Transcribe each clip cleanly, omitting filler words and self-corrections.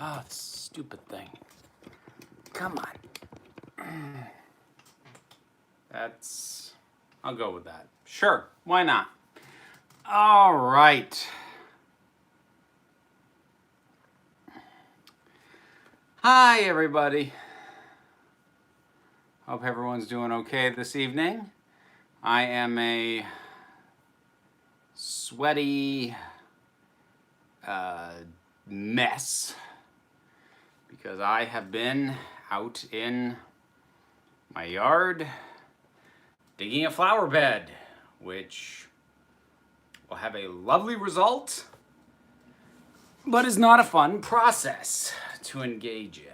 Oh, this stupid thing. Come on. I'll go with that. Sure, why not? All right. Hi, everybody. Hope everyone's doing okay this evening. I am a sweaty mess because I have been out in my yard digging a flower bed, which will have a lovely result, but is not a fun process to engage in.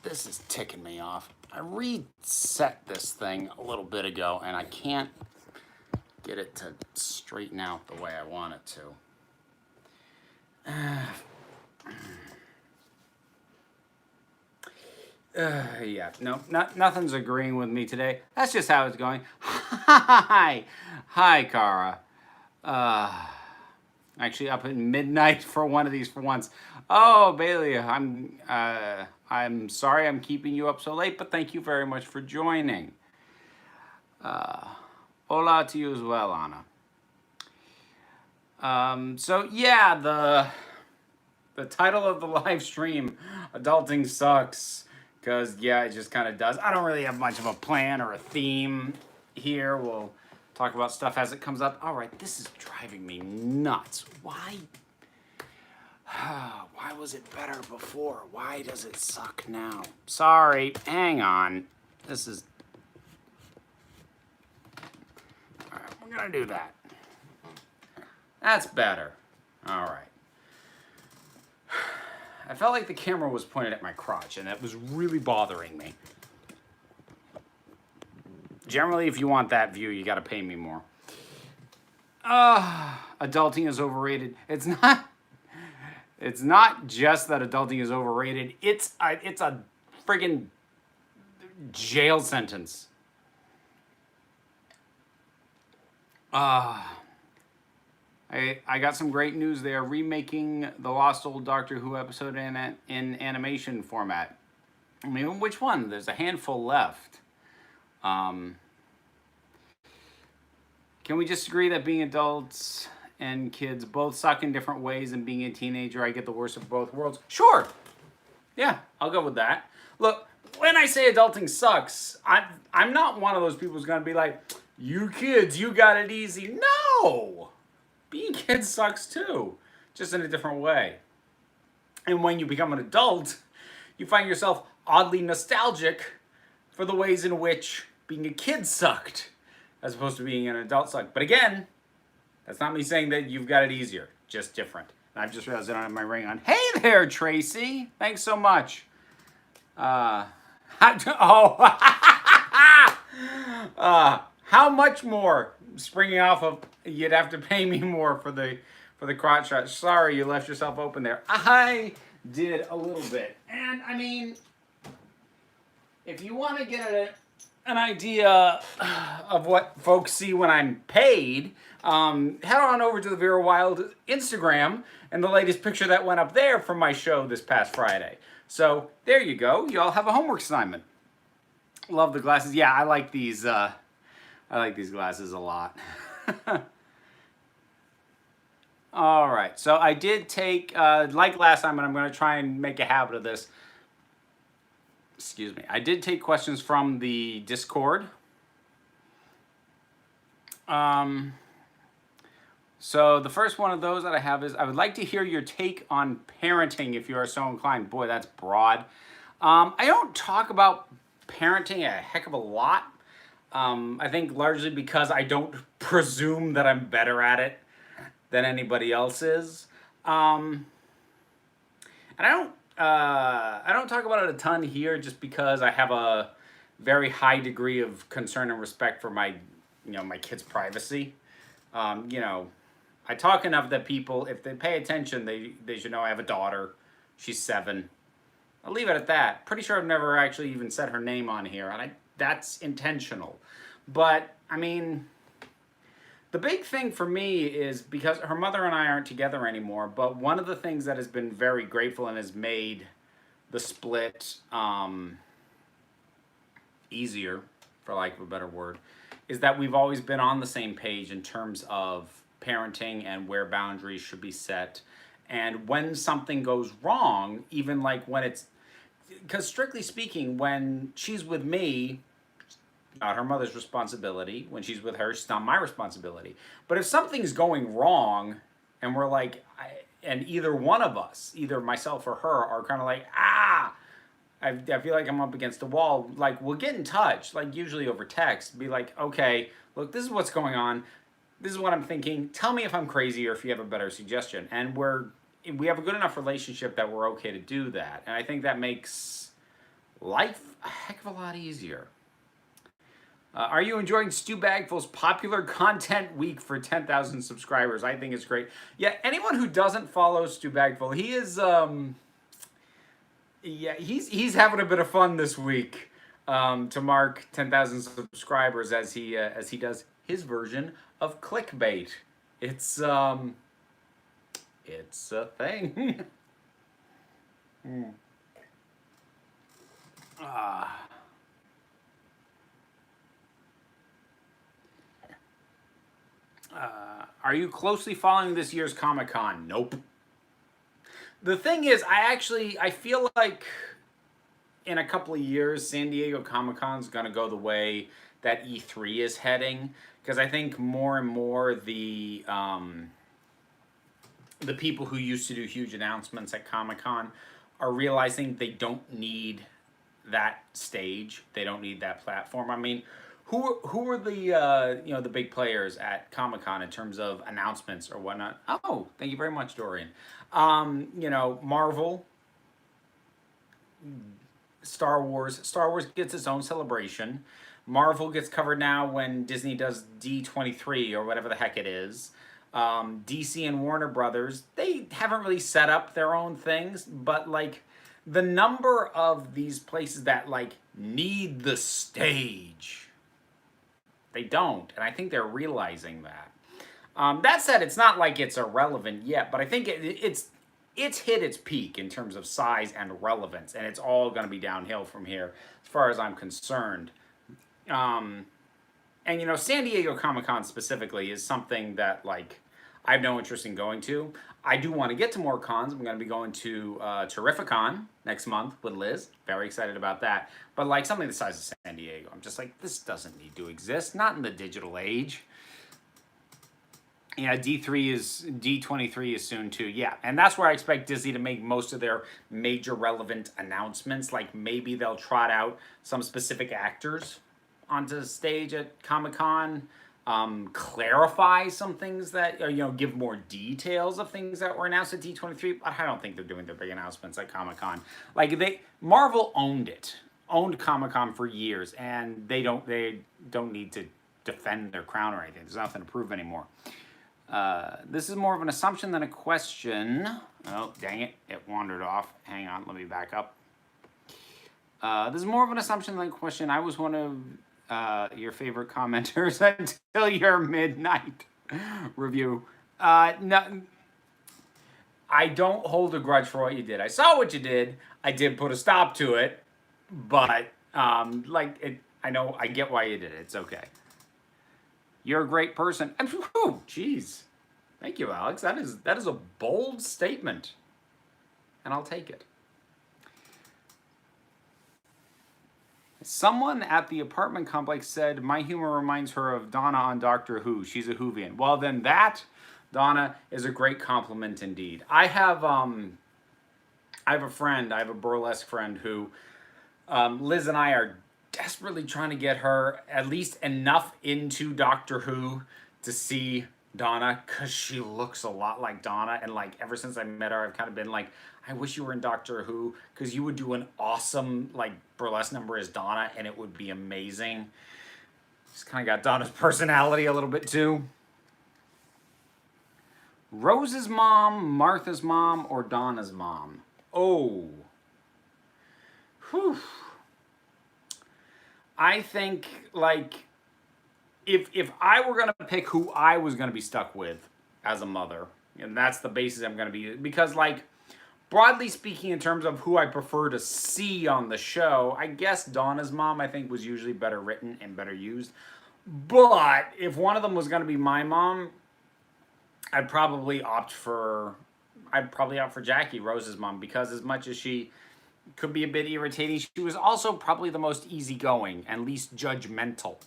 This is ticking me off. I reset this thing a little bit ago and I can't get it to straighten out the way I want it to. Yeah, no, nothing's agreeing with me today. That's just how it's going. Hi, Kara. Actually up at midnight for one of these for once. Oh, Bailey, I'm sorry I'm keeping you up so late, but thank you very much for joining. Hola to you as well, Anna. So yeah, the title of the live stream, Adulting Sucks, because yeah, it just kind of does. I don't really have much of a plan or a theme here. We'll talk about stuff as it comes up. All right, this is driving me nuts. Why was it better before? Why does it suck now? Sorry, hang on. This is... All right, we're gonna do that. That's better. All right. I felt like the camera was pointed at my crotch, and that was really bothering me. Generally, if you want that view, you gotta pay me more. Adulting is overrated. It's not just that adulting is overrated. It's a friggin' jail sentence. I got some great news. They are remaking the Lost Old Doctor Who episode in animation format. I mean, which one? There's a handful left. Can we just agree that being adults and kids both suck in different ways, and being a teenager, I get the worst of both worlds? Sure. Yeah, I'll go with that. Look, when I say adulting sucks, I'm not one of those people who's going to be like, you kids, you got it easy. No! Being kids sucks too, just in a different way. And when you become an adult, you find yourself oddly nostalgic for the ways in which being a kid sucked, as opposed to being an adult sucked. But again, that's not me saying that you've got it easier, just different. And I've just realized I don't have my ring on. Hey there, Tracy. Thanks so much. How much more? Springing off of, you'd have to pay me more for the crotch shot. Sorry, you left yourself open there. I did a little bit. And I mean, if you want to get an idea of what folks see when I'm paid, head on over to the Vera Wild Instagram and the latest picture that went up there from my show this past Friday. So there you go. You all have a homework assignment. Love the glasses. Yeah, I like these glasses a lot. All right, so I did take, like last time, and I'm going to try and make a habit of this. Excuse me. I did take questions from the Discord. So the first one of those that I have is, I would like to hear your take on parenting if you are so inclined. Boy, that's broad. I don't talk about parenting a heck of a lot. I think largely because I don't presume that I'm better at it than anybody else is. And I don't talk about it a ton here just because I have a very high degree of concern and respect for my kids' privacy. I talk enough that people, if they pay attention, they should know I have a daughter. She's 7. I'll leave it at that. Pretty sure I've never actually even said her name on here, and that's intentional. But, I mean, The big thing for me is because her mother and I aren't together anymore, but one of the things that has been very grateful and has made the split easier, for lack of a better word, is that we've always been on the same page in terms of parenting and where boundaries should be set. And when something goes wrong, even like when it's, because strictly speaking, when she's with me, not her mother's responsibility. When she's with her, it's not my responsibility. But if something's going wrong and we're like, and either one of us, either myself or her, are kind of like, I feel like I'm up against the wall, like, we'll get in touch, like usually over text, be like, okay, look, this is what's going on. This is what I'm thinking. Tell me if I'm crazy or if you have a better suggestion. And we have a good enough relationship that we're okay to do that. And I think that makes life a heck of a lot easier. Are you enjoying Stu Bagful's popular content week for 10,000 subscribers? I think it's great. Yeah, anyone who doesn't follow Stu Bagful, he is, yeah, he's having a bit of fun this week to mark 10,000 subscribers as he does his version of clickbait. It's a thing. Are you closely following this year's Comic-Con? Nope. The thing is, I feel like in a couple of years, San Diego Comic-Con is going to go the way that E3 is heading, because I think more and more the people who used to do huge announcements at Comic-Con are realizing they don't need that stage. They don't need that platform. I mean, who are the the big players at Comic-Con in terms of announcements or whatnot? Oh, thank you very much, Dorian. Marvel, Star Wars. Star Wars gets its own celebration. Marvel gets covered now when Disney does D23 or whatever the heck it is. DC and Warner Brothers, they haven't really set up their own things, but like the number of these places that like need the stage, they don't, and I think they're realizing that. That said, it's not like it's irrelevant yet, but I think it's hit its peak in terms of size and relevance, and it's all going to be downhill from here, as far as I'm concerned. And San Diego Comic-Con specifically is something that like I have no interest in going to. I do want to get to more cons. I'm going to be going to Terrificon next month with Liz. Very excited about that. But like something the size of San Diego, I'm just like, this doesn't need to exist. Not in the digital age. Yeah, D23 is soon too. Yeah, and that's where I expect Disney to make most of their major relevant announcements. Like maybe they'll trot out some specific actors onto the stage at Comic-Con. Clarify some things that, give more details of things that were announced at D23. But I don't think they're doing their big announcements at Comic-Con. Like Marvel owned Comic-Con for years, and they don't need to defend their crown or anything. There's nothing to prove anymore. This is more of an assumption than a question. Oh, dang it. It wandered off. Hang on, let me back up. This is more of an assumption than a question. I was one of your favorite commenters until your midnight review. No, I don't hold a grudge for what you did. I saw what you did. I did put a stop to it, but I know, I get why you did it. It's okay. You're a great person. And whew, geez. Thank you, Alex. That is a bold statement. And I'll take it. Someone at the apartment complex said, my humor reminds her of Donna on Doctor Who. She's a Whovian. Well, then that, Donna, is a great compliment indeed. I have a friend, I have a burlesque friend who, Liz and I are desperately trying to get her at least enough into Doctor Who to see Donna, because she looks a lot like Donna, and like ever since I met her, I've kind of been like, I wish you were in Doctor Who, because you would do an awesome like burlesque number as Donna, and it would be amazing. Just kind of got Donna's personality a little bit too. Rose's mom, Martha's mom, or Donna's mom? Oh. Whew. I think, like, if I were gonna pick who I was gonna be stuck with as a mother, and that's the basis I'm gonna be, because like broadly speaking, in terms of who I prefer to see on the show, I guess Donna's mom I think was usually better written and better used. But if one of them was gonna be my mom, I'd probably opt for Jackie, Rose's mom, because as much as she could be a bit irritating, she was also probably the most easygoing and least judgmental.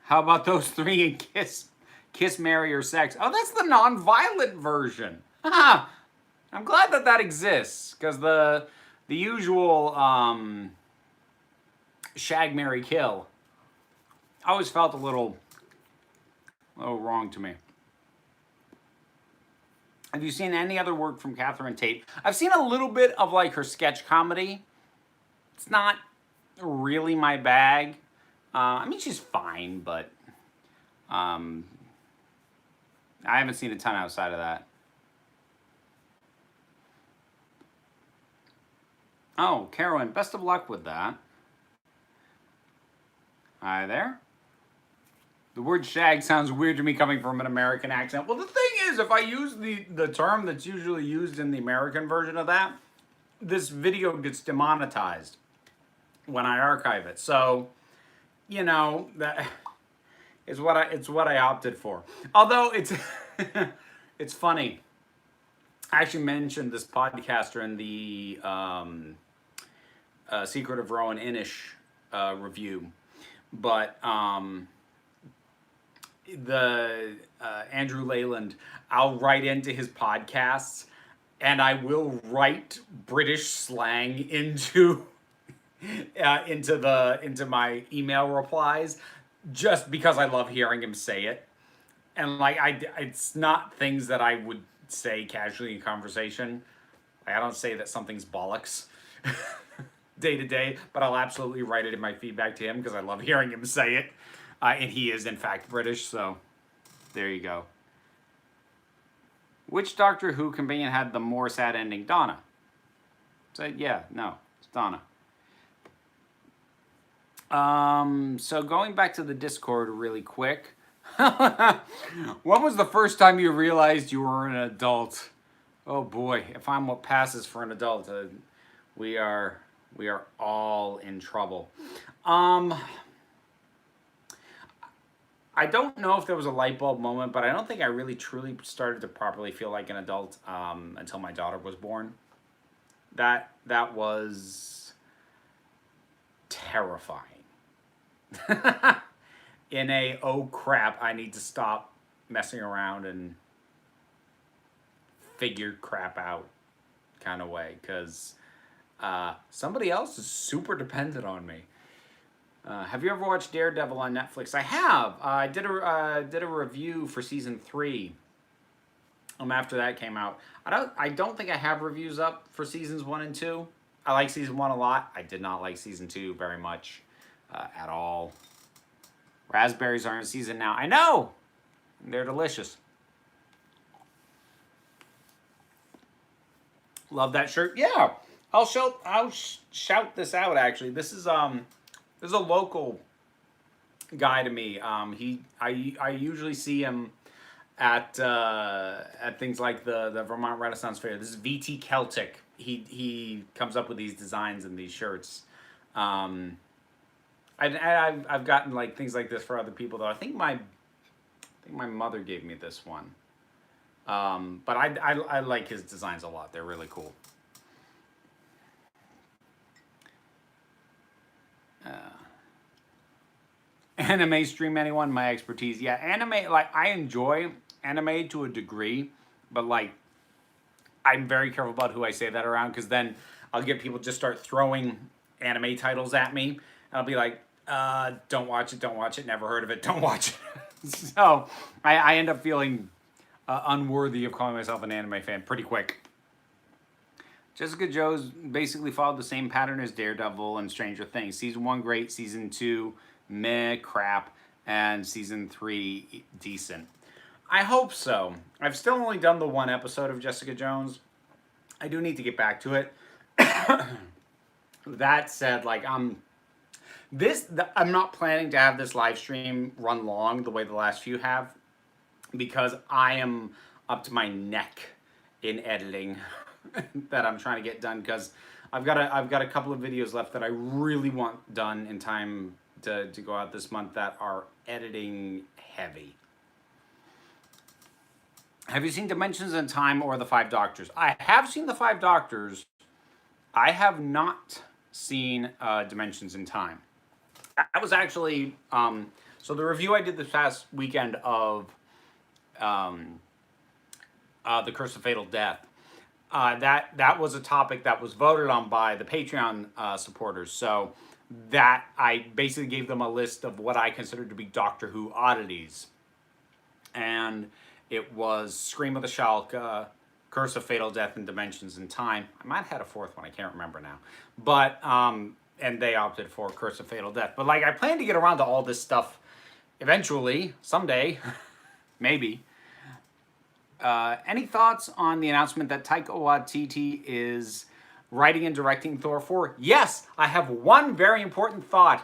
How about those three in Kiss, Marry, or Sex? Oh, that's the non-violent version. I'm glad that exists, because the usual Shag, Marry, Kill always felt a little wrong to me. Have you seen any other work from Catherine Tate? I've seen a little bit of like her sketch comedy. It's not really my bag. I mean, she's fine, but I haven't seen a ton outside of that. Oh, Carolyn, best of luck with that. Hi there. The word shag sounds weird to me coming from an American accent. Well, the thing is, if I use the term that's usually used in the American version of that, this video gets demonetized when I archive it. So, you know, that is what I opted for. Although it's it's funny. I actually mentioned this podcaster in the Secret of Rowan Inish review, but the Andrew Leyland, I'll write into his podcasts, and I will write British slang into my email replies, just because I love hearing him say it. And like it's not things that I would say casually in conversation. I don't say that something's bollocks day to day, but I'll absolutely write it in my feedback to him because I love hearing him say it. And he is in fact British, so there you go. Which Doctor Who companion had the more sad ending? Donna. So yeah, no, it's Donna. So going back to the Discord really quick. When was the first time you realized you were an adult? Oh boy, if I'm what passes for an adult, we are all in trouble. I don't know if there was a light bulb moment, but I don't think I really truly started to properly feel like an adult until my daughter was born. That was terrifying. In a, oh crap, I need to stop messing around and figure crap out kind of way, because somebody else is super dependent on me. Have you ever watched Daredevil on Netflix? I have. I did a review for season 3. After that came out. I don't think I have reviews up for seasons 1 and 2. I like season 1 a lot. I did not like season 2 very much at all. Raspberries are in season now. I know! They're delicious. Love that shirt. Yeah, I'll shout this out. Actually, this is a local guy to me. I usually see him at things like the Vermont Renaissance Fair. This is VT Celtic. He comes up with these designs and these shirts. I've gotten like things like this for other people though. I think my mother gave me this one. But I like his designs a lot. They're really cool. Anime stream, anyone? My expertise. Yeah, anime, like I enjoy anime to a degree, but like I'm very careful about who I say that around, because then I'll get people just start throwing anime titles at me. And I'll be like, don't watch it, never heard of it, don't watch it. So I end up feeling unworthy of calling myself an anime fan pretty quick. Jessica Jones basically followed the same pattern as Daredevil and Stranger Things. Season 1 great, season 2 meh, crap, and season 3 decent. I hope so. I've still only done the 1 episode of Jessica Jones. I do need to get back to it. That said, like I'm not planning to have this live stream run long the way the last few have, because I am up to my neck in editing that I'm trying to get done, because I've got a couple of videos left that I really want done in time to go out this month that are editing heavy. Have you seen Dimensions in Time or The Five Doctors? I have seen The Five Doctors. I have not seen Dimensions in Time. That was actually so the review I did this past weekend of The Curse of Fatal Death. That was a topic that was voted on by the Patreon supporters. So that I basically gave them a list of what I considered to be Doctor Who oddities, and it was Scream of the Shalka, Curse of Fatal Death, and Dimensions in Time. I might have had a fourth one, I can't remember now. But and they opted for Curse of Fatal Death. But like, I plan to get around to all this stuff eventually, someday, maybe. Any thoughts on the announcement that Taika Waititi is writing and directing Thor 4? Yes, I have one very important thought.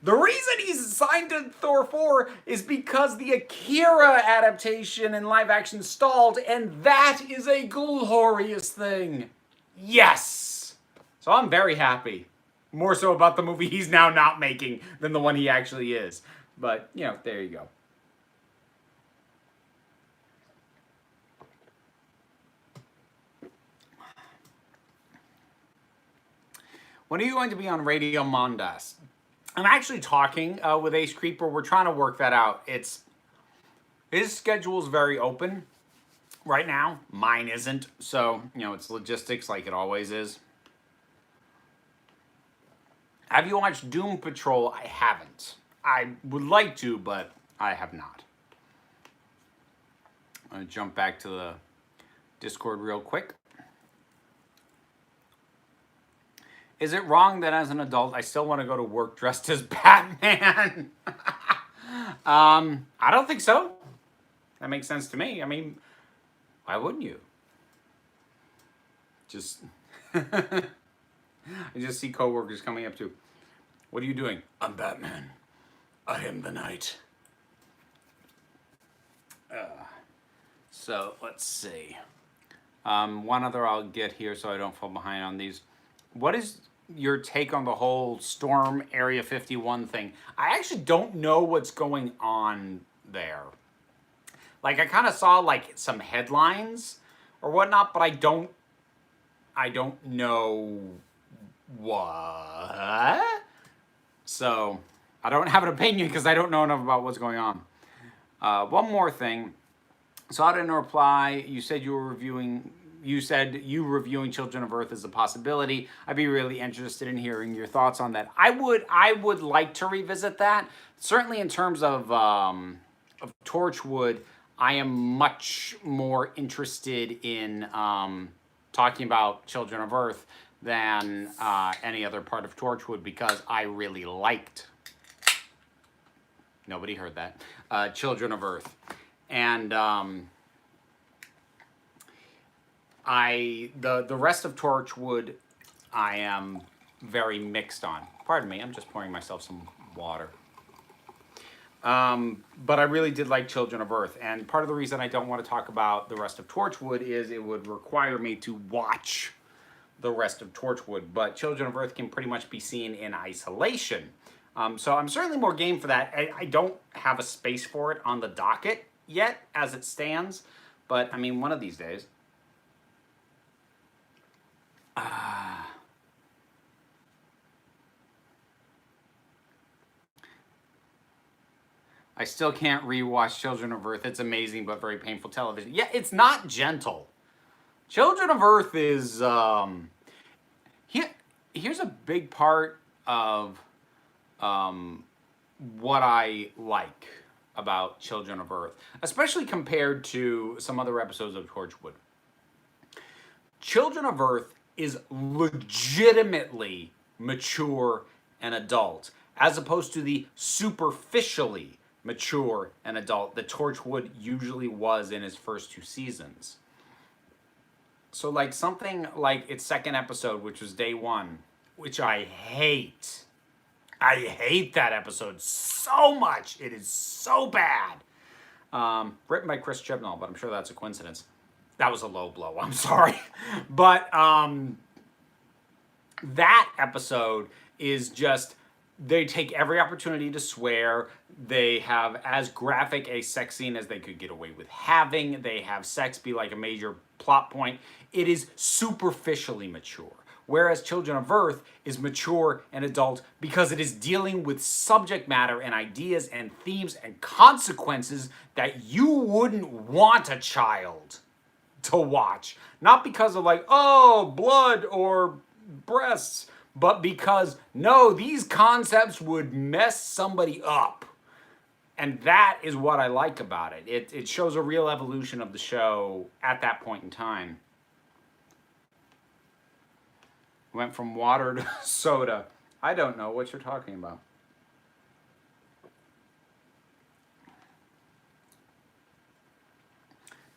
The reason he's signed to Thor 4 is because the Akira adaptation in live action stalled, and that is a glorious thing. Yes! So I'm very happy. More so about the movie he's now not making than the one he actually is. But, you know, there you go. When are you going to be on Radio Mondas? I'm actually talking with Ace Creeper. We're trying to work that out. His schedule is very open right now. Mine isn't. So, you know, it's logistics like it always is. Have you watched Doom Patrol? I haven't. I would like to, but I have not. I'm going to jump back to the Discord real quick. Is it wrong that as an adult I still want to go to work dressed as Batman? I don't think so. That makes sense to me. I mean, why wouldn't you? Just I just see coworkers coming up to, what are you doing? I'm Batman. I am the night. So let's see. One other I'll get here so I don't fall behind on these. What is your take on the whole Storm Area 51 thing? I actually don't know what's going on there. Like, I kind of saw like some headlines or whatnot, but I don't know what. So I don't have an opinion because I don't know enough about what's going on. One more thing. So I didn't reply. You said you reviewing Children of Earth is a possibility. I'd be really interested in hearing your thoughts on that. I would like to revisit that. Certainly in terms of Torchwood, I am much more interested in talking about Children of Earth than any other part of Torchwood, because I really liked, nobody heard that, Children of Earth. And the rest of Torchwood I am very mixed on. Pardon me, I'm just pouring myself some water. But I really did like Children of Earth, and part of the reason I don't want to talk about the rest of Torchwood is it would require me to watch the rest of Torchwood, but Children of Earth can pretty much be seen in isolation. So I'm certainly more game for that. I don't have a space for it on the docket yet as it stands, but I mean, one of these days. I still can't rewatch Children of Earth. It's amazing, but very painful television. Yeah, it's not gentle. Children of Earth is, here's a big part of what I like about Children of Earth, especially compared to some other episodes of Torchwood. Children of Earth is legitimately mature and adult, as opposed to the superficially mature and adult that Torchwood usually was in its first two seasons. So like something like its second episode, which was Day One, which I hate. I hate that episode so much. It is so bad. Written by Chris Chibnall, but I'm sure that's a coincidence. That was a low blow. I'm sorry. But that episode is just, they take every opportunity to swear. They have as graphic a sex scene as they could get away with having. They have sex be like a major plot point. It is superficially mature. Whereas Children of Earth is mature and adult because it is dealing with subject matter and ideas and themes and consequences that you wouldn't want a child to watch. Not because of like, oh, blood or breasts, but because, no, these concepts would mess somebody up. And that is what I like about it. It shows a real evolution of the show at that point in time. Went from water to soda. I don't know what you're talking about.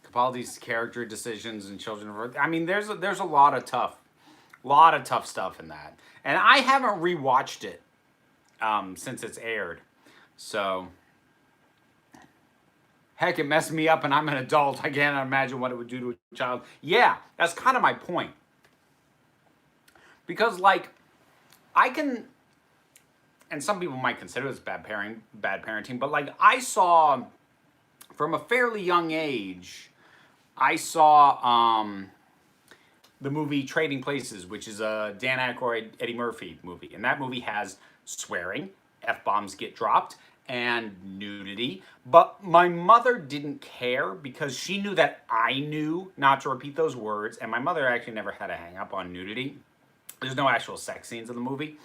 Capaldi's character decisions in Children of Earth. I mean, there's a lot of tough stuff in that. And I haven't rewatched it since it's aired. So, heck, it messed me up and I'm an adult. I can't imagine what it would do to a child. Yeah, that's kind of my point. Because, like, I can, and some people might consider this bad parenting, but, like, I saw, from a fairly young age, I saw the movie Trading Places, which is a Dan Aykroyd, Eddie Murphy movie. And that movie has swearing, F-bombs get dropped, and nudity. But my mother didn't care because she knew that I knew not to repeat those words. And my mother actually never had a hang up on nudity. There's no actual sex scenes in the movie.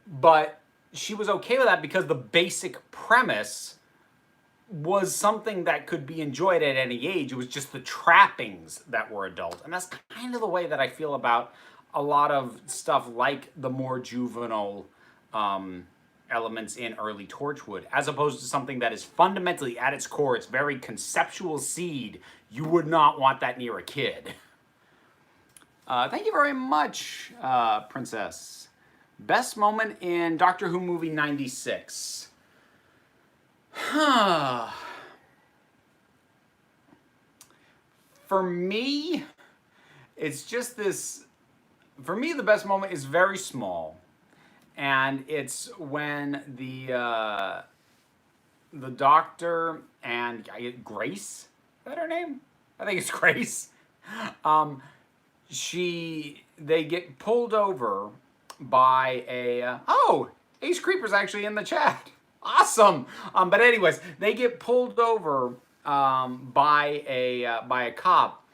But she was okay with that because the basic premise was something that could be enjoyed at any age. It was just the trappings that were adult. And that's kind of the way that I feel about a lot of stuff like the more juvenile elements in early Torchwood, as opposed to something that is fundamentally at its core, it's very conceptual seed. You would not want that near a kid. Thank you very much, Princess. Best moment in Doctor Who movie 96. For me, it's just this. For me, the best moment is very small, and it's when the Doctor and Grace, is that her name? I think it's Grace. They get pulled over by a Ace Creeper's actually in the chat. Awesome. But anyways, they get pulled over by a cop,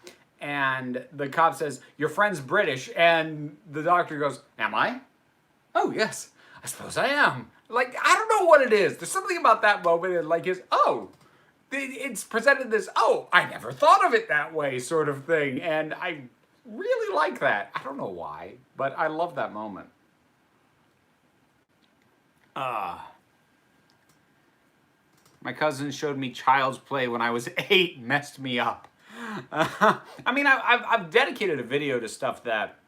and the cop says, "Your friend's British," and the Doctor goes, "Am I? Oh yes, I suppose I am." Like, I don't know what it is. There's something about that moment that, like, it's presented this, I never thought of it that way sort of thing, and I really like that. I don't know why, but I love that moment. My cousin showed me Child's Play when I was 8, messed me up. I mean, I've dedicated a video to stuff that,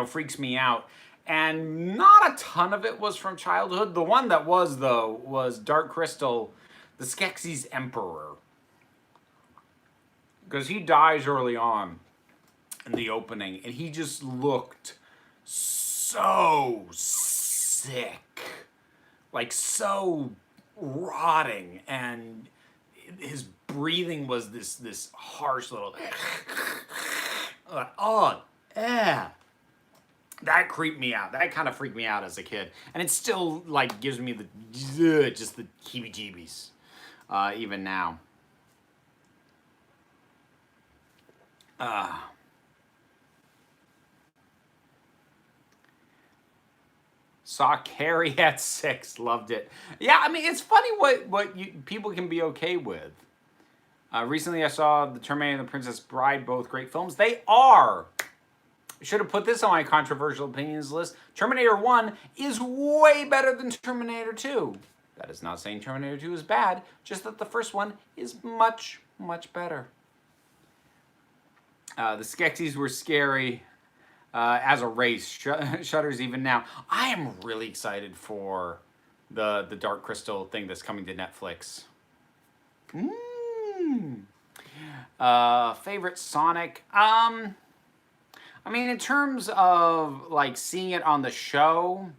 freaks me out. And not a ton of it was from childhood. The one that was, though, was Dark Crystal, the Skeksis Emperor. Because he dies early on in the opening, and he just looked so sick. Like, so rotting, and his breathing was this harsh little that creeped me out. That kind of freaked me out as a kid, and it still like gives me just the heebie-jeebies even now. Saw Carrie at 6, loved it. Yeah, I mean, it's funny what people can be okay with. Recently I saw The Terminator and The Princess Bride, both great films. They are. I should have put this on my controversial opinions list. Terminator 1 is way better than Terminator 2. That is not saying Terminator 2 is bad, just that the first one is much, much better. The Skeksis were scary. as a race. Shudder's even now. I am really excited for the Dark Crystal thing that's coming to Netflix. Favorite Sonic? I mean, in terms of like seeing it on the show,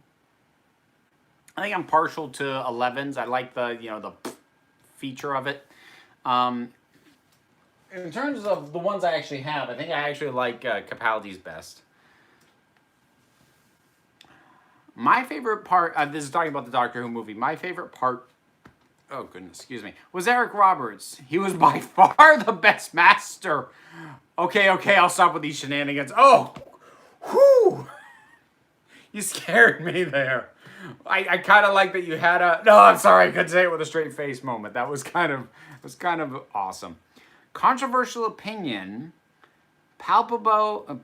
I think I'm partial to 11s. I like the the feature of it. In terms of the ones I actually have, I think I actually like Capaldi's best. My favorite part, this is talking about the Doctor Who movie, my favorite part, oh goodness, excuse me, was Eric Roberts. He was by far the best master. Okay, I'll stop with these shenanigans. Oh, whew. You scared me there. I kind of like that you had a, no, I'm sorry, I couldn't say it with a straight face moment. That was kind of awesome. Controversial opinion, palpable,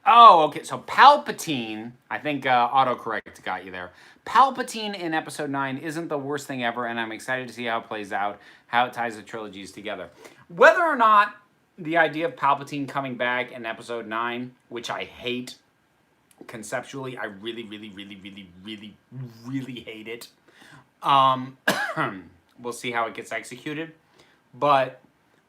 oh, okay, so Palpatine, I think autocorrect got you there. Palpatine in Episode 9 isn't the worst thing ever, and I'm excited to see how it plays out, how it ties the trilogies together. Whether or not the idea of Palpatine coming back in Episode 9, which I hate, conceptually, I really hate it. We'll see how it gets executed. But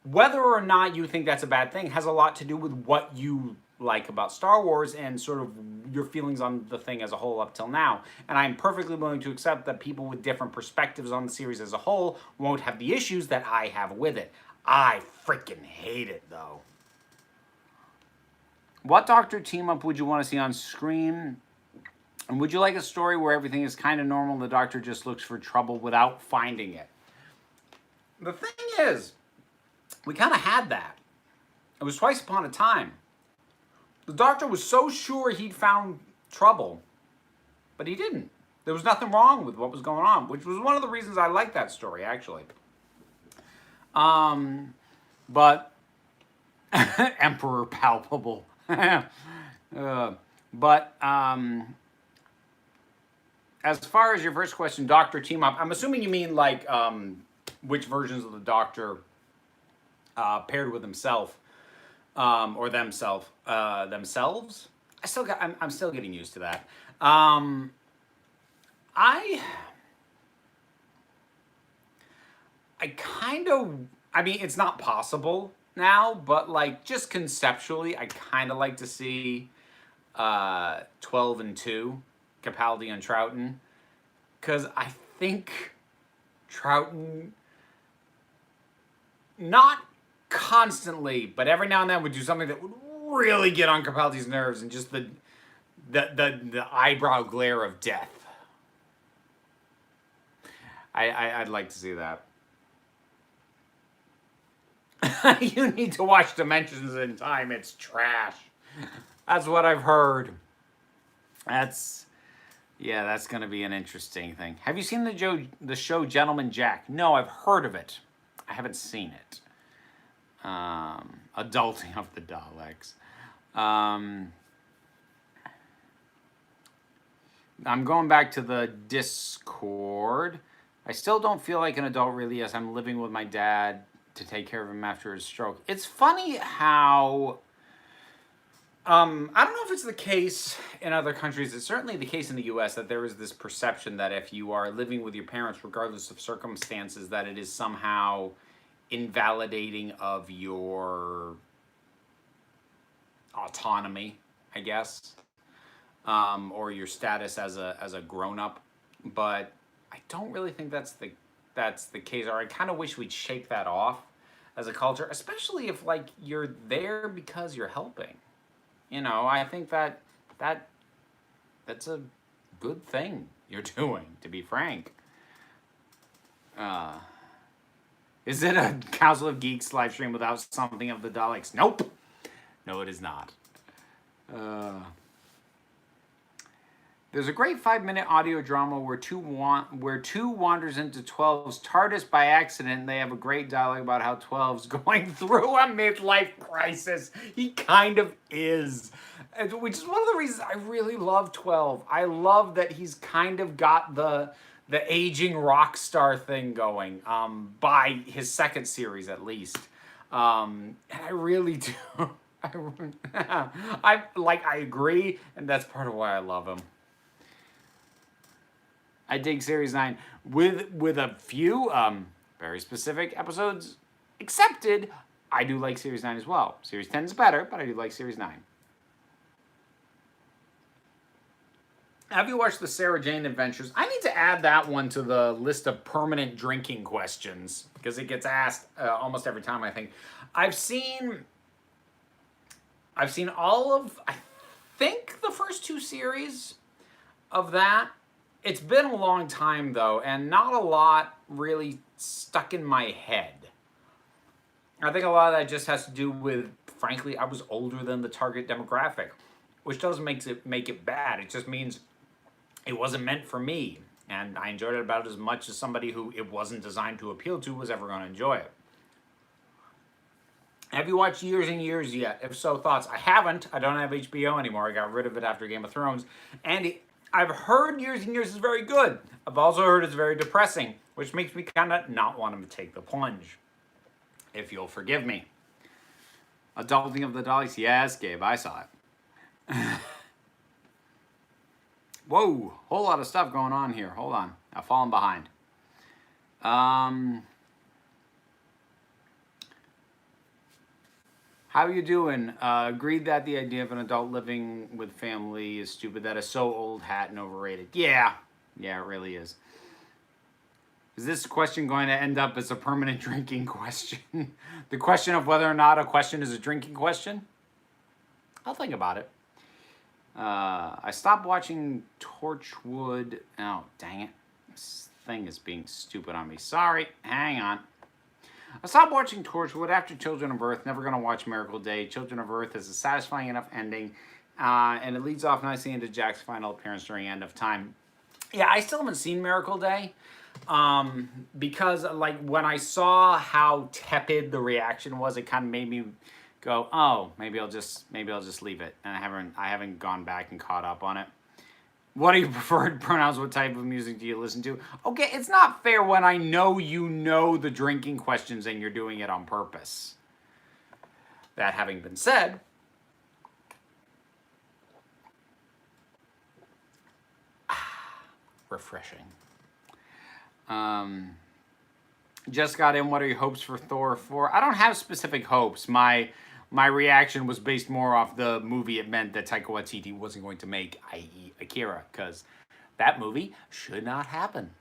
whether or not you think that's a bad thing has a lot to do with what you like about Star Wars and sort of your feelings on the thing as a whole up till now. And I'm perfectly willing to accept that people with different perspectives on the series as a whole won't have the issues that I have with it. I freaking hate it, though. What Doctor team-up would you want to see on screen? And would you like a story where everything is kind of normal and the Doctor just looks for trouble without finding it? The thing is, we kind of had that. It was Twice Upon a Time. The Doctor was so sure he'd found trouble, but he didn't. There was nothing wrong with what was going on, which was one of the reasons I like that story, actually. But Emperor Palpable. But as far as your first question, Doctor team up, I'm assuming you mean like which versions of the Doctor paired with himself. Or themselves. I'm still getting used to that. I mean, it's not possible now, but like just conceptually, I kind of like to see 12 and 2, Capaldi and Troughton, because I think Troughton, not constantly, but every now and then would do something that would really get on Capaldi's nerves, and just the eyebrow glare of death. I'd like to see that. You need to watch Dimensions in Time. It's trash. That's what I've heard. That's gonna be an interesting thing. Have you seen the show Gentleman Jack? No, I've heard of it. I haven't seen it. Adulting of the Daleks. I'm going back to the Discord. I still don't feel like an adult really, as I'm living with my dad to take care of him after his stroke. It's funny how I don't know if it's the case in other countries. It's certainly the case in the US that there is this perception that if you are living with your parents, regardless of circumstances, that it is somehow invalidating of your autonomy, I guess, or your status as a grown-up. But I don't really think that's the case. Or I kind of wish we'd shake that off as a culture, especially if like you're there because you're helping. I think that's a good thing you're doing, to be frank. Is it a Council of Geeks live stream without something of the Daleks? Nope. No, it is not. There's a great 5-minute audio drama where two wanders into 12's TARDIS by accident. They have a great dialogue about how 12's going through a midlife crisis. He kind of is. Which is one of the reasons I really love 12. I love that he's kind of got the aging rock star thing going, by his second series at least. And I really do. I agree, and that's part of why I love him. I dig Series 9 with a few very specific episodes accepted. I do like Series 9 as well. Series 10 is better, but I do like Series 9. Have you watched the Sarah Jane Adventures? I need to add that one to the list of permanent drinking questions because it gets asked almost every time, I think. I've seen all of, I think, the first 2 series of that. It's been a long time, though, and not a lot really stuck in my head. I think a lot of that just has to do with, frankly, I was older than the target demographic, which doesn't make it bad. It just means it wasn't meant for me, and I enjoyed it about as much as somebody who it wasn't designed to appeal to was ever going to enjoy it. Have you watched Years and Years yet? If so, thoughts? I haven't. I don't have HBO anymore. I got rid of it after Game of Thrones. And I've heard Years and Years is very good. I've also heard it's very depressing, which makes me kind of not want to take the plunge. If you'll forgive me. Adulting of the Daleks? Yes, Gabe, I saw it. Whoa, whole lot of stuff going on here. Hold on. I've fallen behind. How you doing? Agreed that the idea of an adult living with family is stupid. That is so old hat and overrated. Yeah, it really is. Is this question going to end up as a permanent drinking question? The question of whether or not a question is a drinking question? I'll think about it. I stopped watching Torchwood. Oh, dang it. This thing is being stupid on me. Sorry. Hang on. I stopped watching Torchwood after Children of Earth. Never going to watch Miracle Day. Children of Earth is a satisfying enough ending. And it leads off nicely into Jack's final appearance during End of Time. Yeah, I still haven't seen Miracle Day. Because like when I saw how tepid the reaction was, it kind of made me go, oh, maybe I'll just leave it. And I haven't gone back and caught up on it. What are your preferred pronouns? What type of music do you listen to? Okay, it's not fair when I know you know the drinking questions and you're doing it on purpose. That having been said, refreshing. Just got in. What are your hopes for Thor 4? I don't have specific hopes. My reaction was based more off the movie it meant that Taika Waititi wasn't going to make, i.e. Akira, because that movie should not happen.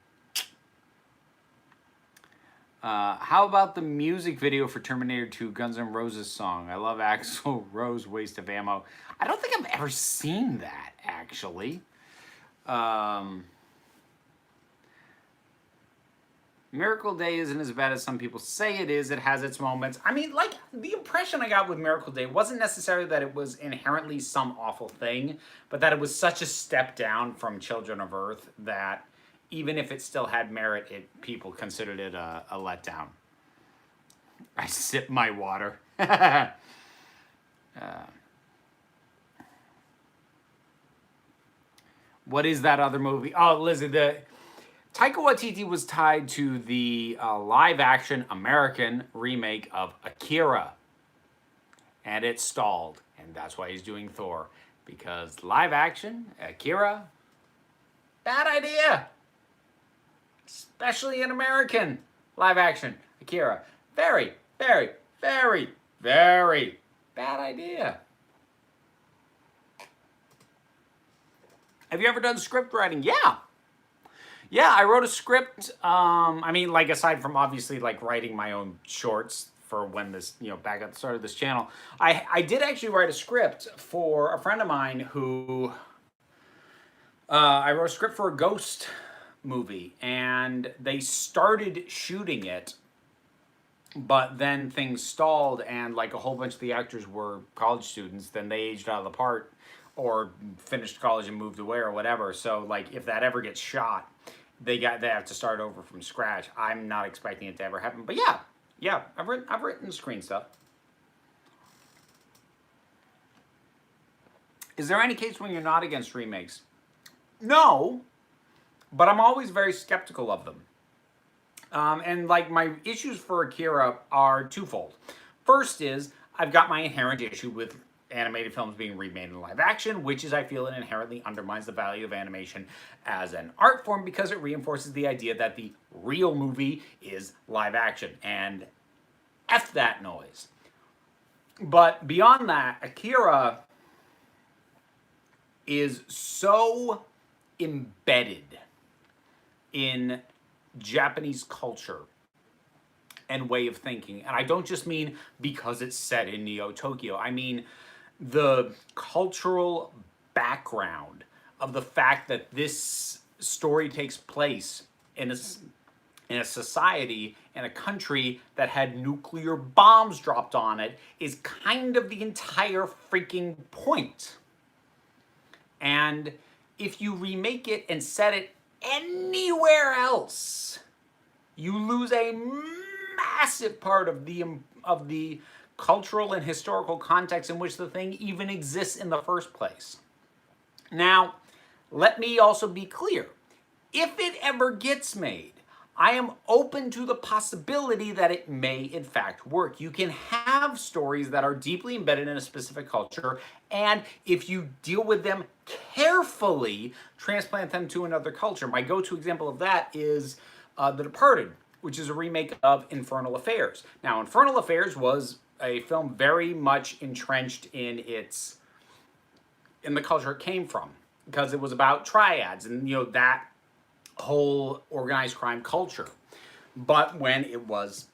How about the music video for Terminator 2 Guns N' Roses song? I love Axl Rose Waste of Ammo. I don't think I've ever seen that, actually. Miracle Day isn't as bad as some people say it is. It has its moments. I mean, like, the impression I got with Miracle Day wasn't necessarily that it was inherently some awful thing, but that it was such a step down from Children of Earth that even if it still had merit, people considered it a letdown. I sip my water. What is that other movie? Oh, Lizzie, Taika Waititi was tied to the live-action American remake of Akira. And it stalled. And that's why he's doing Thor. Because live-action, Akira, bad idea. Especially in American live-action, Akira. Very, very, very, very bad idea. Have you ever done script writing? Yeah. Yeah, I wrote a script. I mean, like, aside from obviously like writing my own shorts for when this, back at the start of this channel, I did actually write a script for a friend of mine who, I wrote a script for a ghost movie, and they started shooting it, but then things stalled, and like a whole bunch of the actors were college students. Then they aged out of the part, or finished college and moved away, or whatever. So like, if that ever gets shot, they have to start over from scratch. I'm not expecting it to ever happen, but yeah, I've written screen stuff. Is there any case when you're not against remakes? No, but I'm always very skeptical of them. And like, my issues for Akira are twofold. First is, I've got my inherent issue with animated films being remade in live action, which is, I feel, it inherently undermines the value of animation as an art form because it reinforces the idea that the real movie is live action. And F that noise. But beyond that, Akira is so embedded in Japanese culture and way of thinking. And I don't just mean because it's set in Neo-Tokyo. I mean the cultural background of the fact that this story takes place in a society, in a country that had nuclear bombs dropped on it, is kind of the entire freaking point. And if you remake it and set it anywhere else, you lose a massive part of the cultural and historical context in which the thing even exists in the first place. Now, let me also be clear. If it ever gets made, I am open to the possibility that it may in fact work. You can have stories that are deeply embedded in a specific culture, and if you deal with them carefully, transplant them to another culture. My go-to example of that is The Departed, which is a remake of Infernal Affairs. Now, Infernal Affairs was a film very much entrenched in the culture it came from, because it was about triads and that whole organized crime culture. But when it was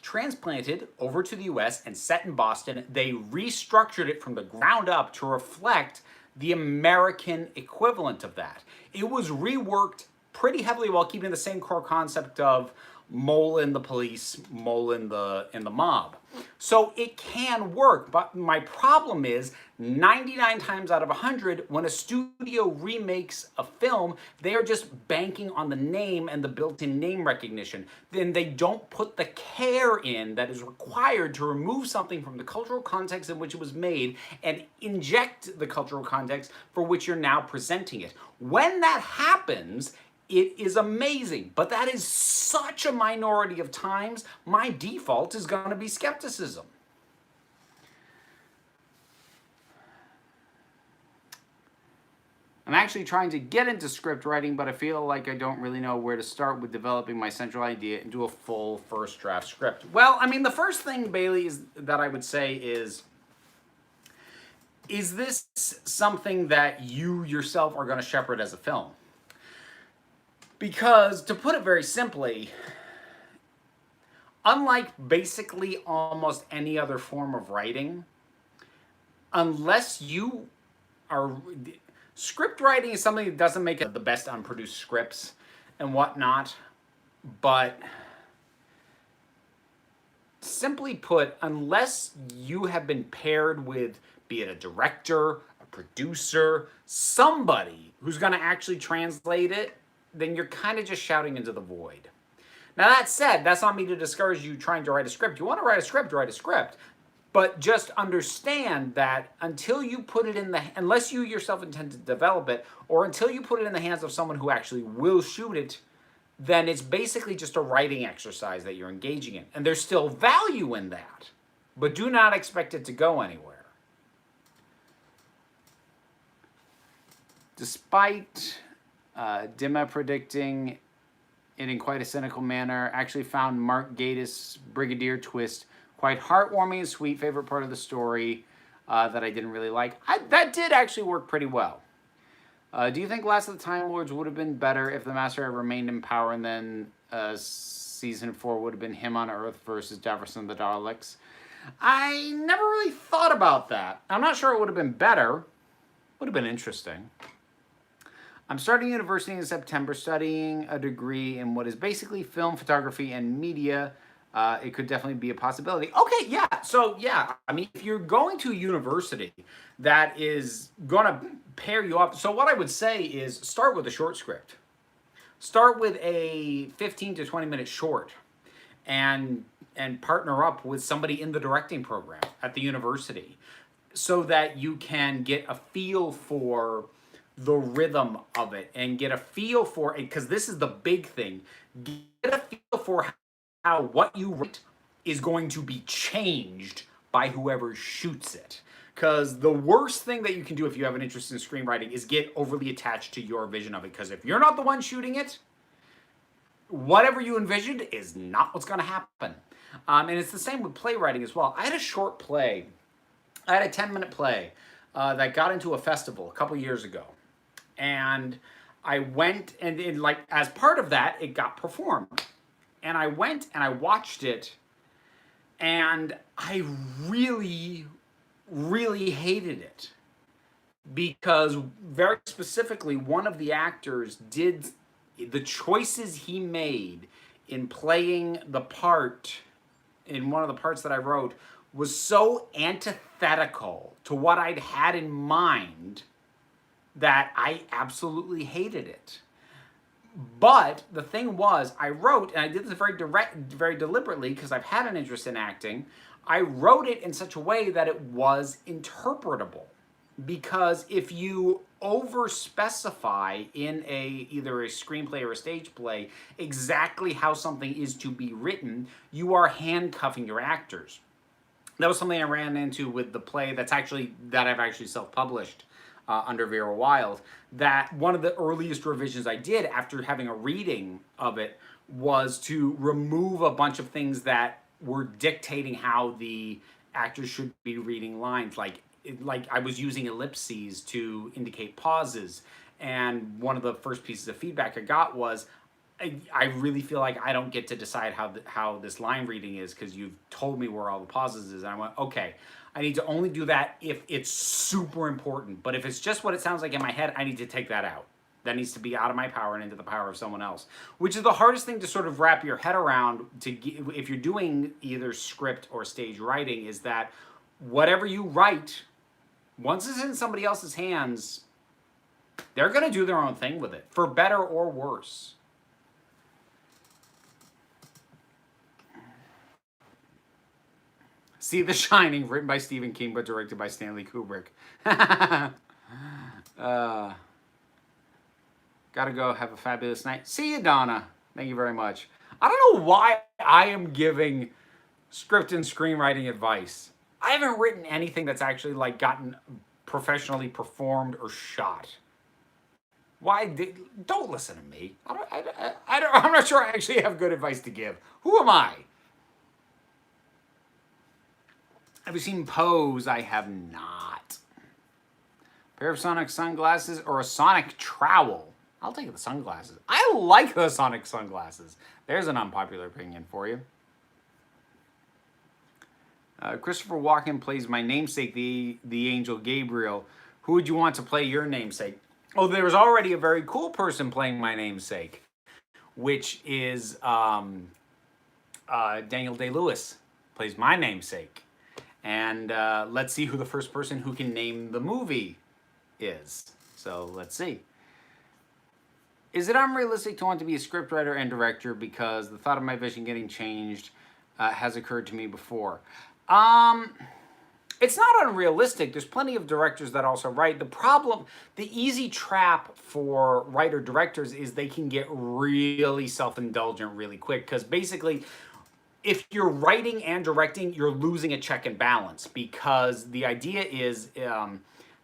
transplanted over to the US and set in Boston, they restructured it from the ground up to reflect the American equivalent of that. It was reworked pretty heavily while keeping the same core concept of mole in the police, mole in the mob. So it can work, but my problem is 99 times out of 100, when a studio remakes a film, they are just banking on the name and the built-in name recognition. Then they don't put the care in that is required to remove something from the cultural context in which it was made and inject the cultural context for which you're now presenting it. When that happens, it is amazing, but that is such a minority of times. My default is going to be skepticism. I'm actually trying to get into script writing, but I feel like I don't really know where to start with developing my central idea into a full first draft script. Well, I mean, the first thing, Bailey, is that I would say is this something that you yourself are going to shepherd as a film? Because, to put it very simply, unlike basically almost any other form of writing, unless you are... Script writing is something that doesn't make it the best unproduced scripts and whatnot, but simply put, unless you have been paired with, be it a director, a producer, somebody who's going to actually translate it, then you're kind of just shouting into the void. Now, that said, that's not me to discourage you trying to write a script. You want to write a script, write a script. But just understand that until you put it in unless you yourself intend to develop it, or until you put it in the hands of someone who actually will shoot it, then it's basically just a writing exercise that you're engaging in. And there's still value in that. But do not expect it to go anywhere. Despite Dima predicting it in quite a cynical manner, actually found Mark Gatiss' Brigadier twist quite heartwarming and sweet. Favorite part of the story that I didn't really like. That did actually work pretty well. Do you think Last of the Time Lords would have been better if the Master had remained in power, and then season 4 would have been him on Earth versus Jefferson the Daleks? I never really thought about that. I'm not sure it would have been better. Would have been interesting. I'm starting university in September, studying a degree in what is basically film, photography, and media. It could definitely be a possibility. Okay, yeah. So, yeah, I mean, if you're going to a university that is going to pair you up, so what I would say is start with a short script. Start with a 15 to 20 minute short and partner up with somebody in the directing program at the university so that you can get a feel for the rhythm of it and get a feel for it, because this is the big thing. Get a feel for how what you write is going to be changed by whoever shoots it. Because the worst thing that you can do if you have an interest in screenwriting is get overly attached to your vision of it. Because if you're not the one shooting it, whatever you envisioned is not what's going to happen. And it's the same with playwriting as well. I had a short play. I had a 10-minute play that got into a festival a couple years ago. And I went, and like as part of that, it got performed. And I went and I watched it, and I really, really hated it. Because very specifically, one of the actors did, the choices he made in playing the part, in one of the parts that I wrote, was so antithetical to what I'd had in mind that I absolutely hated it. But the thing was, I wrote, and I did this very deliberately because I've had an interest in acting, I wrote it in such a way that it was interpretable. Because if you over-specify in either a screenplay or a stage play exactly how something is to be written, you are handcuffing your actors. That was something I ran into with the play that I've actually self-published under Vera Wild. That one of the earliest revisions I did after having a reading of it was to remove a bunch of things that were dictating how the actors should be reading lines. Like I was using ellipses to indicate pauses. And one of the first pieces of feedback I got was, I really feel like I don't get to decide how this line reading is because you've told me where all the pauses is. And I went, okay, I need to only do that if it's super important. But if it's just what it sounds like in my head, I need to take that out. That needs to be out of my power and into the power of someone else. Which is the hardest thing to sort of wrap your head around if you're doing either script or stage writing, is that whatever you write, once it's in somebody else's hands, they're going to do their own thing with it, for better or worse. See The Shining, written by Stephen King, but directed by Stanley Kubrick. Gotta go. Have a fabulous night. See you, Donna. Thank you very much. I don't know why I am giving script and screenwriting advice. I haven't written anything that's actually like gotten professionally performed or shot. Why? Don't listen to me. I'm not sure I actually have good advice to give. Who am I? Have you seen Pose? I have not. A pair of Sonic sunglasses or a Sonic trowel? I'll take the sunglasses. I like the Sonic sunglasses. There's an unpopular opinion for you. Christopher Walken plays my namesake, the angel Gabriel. Who would you want to play your namesake? Oh, there's already a very cool person playing my namesake, which is Daniel Day-Lewis plays my namesake. And let's see who the first person who can name the movie is. So let's see. Is it unrealistic to want to be a scriptwriter and director because the thought of my vision getting changed has occurred to me before? It's not unrealistic. There's plenty of directors that also write. The problem, the easy trap for writer-directors is they can get really self-indulgent really quick. Because basically, if you're writing and directing, you're losing a check and balance. Because the idea is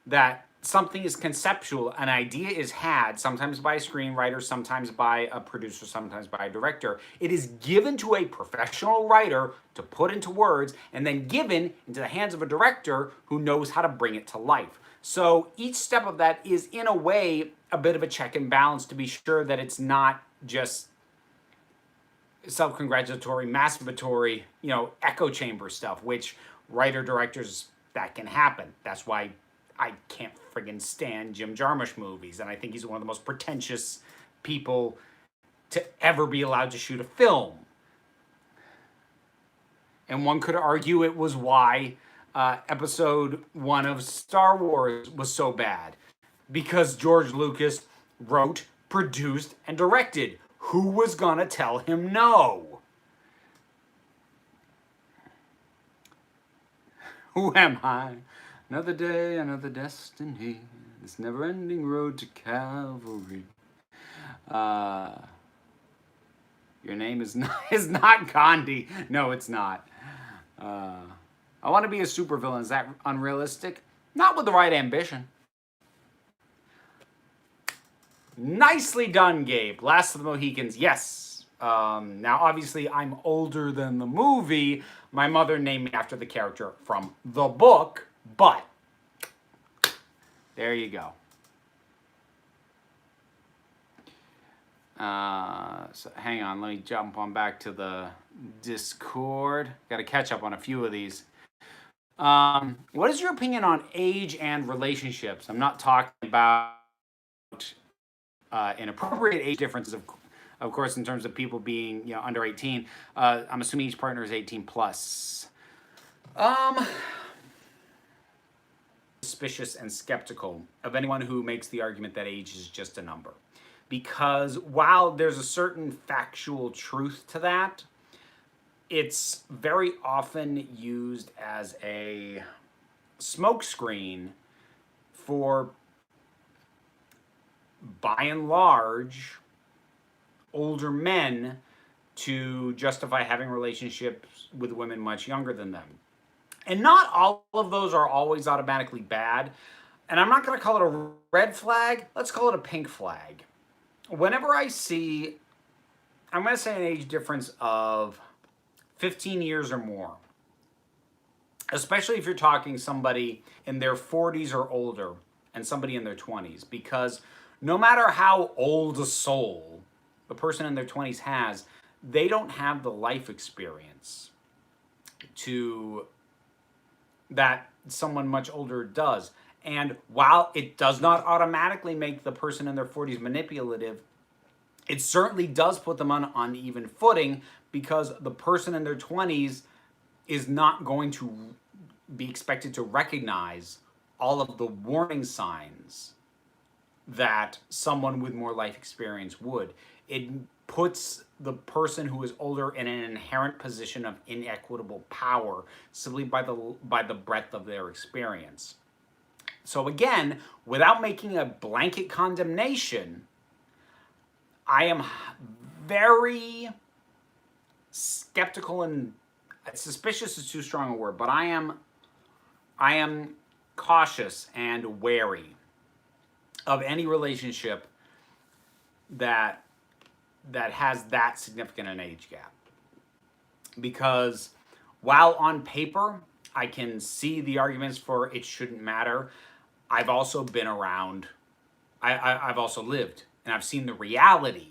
that something is conceptual. An idea is had, sometimes by a screenwriter, sometimes by a producer, sometimes by a director. It is given to a professional writer to put into words, and then given into the hands of a director who knows how to bring it to life. So each step of that is, in a way, a bit of a check and balance to be sure that it's not just self-congratulatory, masturbatory, echo chamber stuff, which writer-directors, that can happen. That's why I can't friggin' stand Jim Jarmusch movies, and I think he's one of the most pretentious people to ever be allowed to shoot a film. And one could argue it was why Episode 1 of Star Wars was so bad. Because George Lucas wrote, produced, and directed. Who was gonna tell him no? Who am I? Another day, another destiny. This never-ending road to Calvary. Your name is not Gandhi. No, it's not. I want to be a supervillain. Is that unrealistic? Not with the right ambition. Nicely done, Gabe. Last of the Mohicans, yes. Now, obviously, I'm older than the movie. My mother named me after the character from the book, but there you go. So hang on, let me jump on back to the Discord. Got to catch up on a few of these. What is your opinion on age and relationships? I'm not talking about inappropriate age differences, of course, in terms of people being under 18. I'm assuming each partner is 18 plus. Suspicious and skeptical of anyone who makes the argument that age is just a number. Because while there's a certain factual truth to that, it's very often used as a smokescreen for, by and large, older men to justify having relationships with women much younger than them. And not all of those are always automatically bad. And I'm not going to call it a red flag. Let's call it a pink flag. Whenever I see, I'm going to say an age difference of 15 years or more, especially if you're talking somebody in their 40s or older and somebody in their 20s, because no matter how old a soul the person in their 20s has, they don't have the life experience that someone much older does. And while it does not automatically make the person in their 40s manipulative, it certainly does put them on uneven footing, because the person in their 20s is not going to be expected to recognize all of the warning signs that someone with more life experience would. It puts the person who is older in an inherent position of inequitable power simply by the breadth of their experience. So again, without making a blanket condemnation, I am very skeptical, and suspicious is too strong a word, but I am cautious and wary of any relationship that has that significant an age gap. Because while on paper I can see the arguments for it shouldn't matter, I've also been around, I've also lived, and I've seen the reality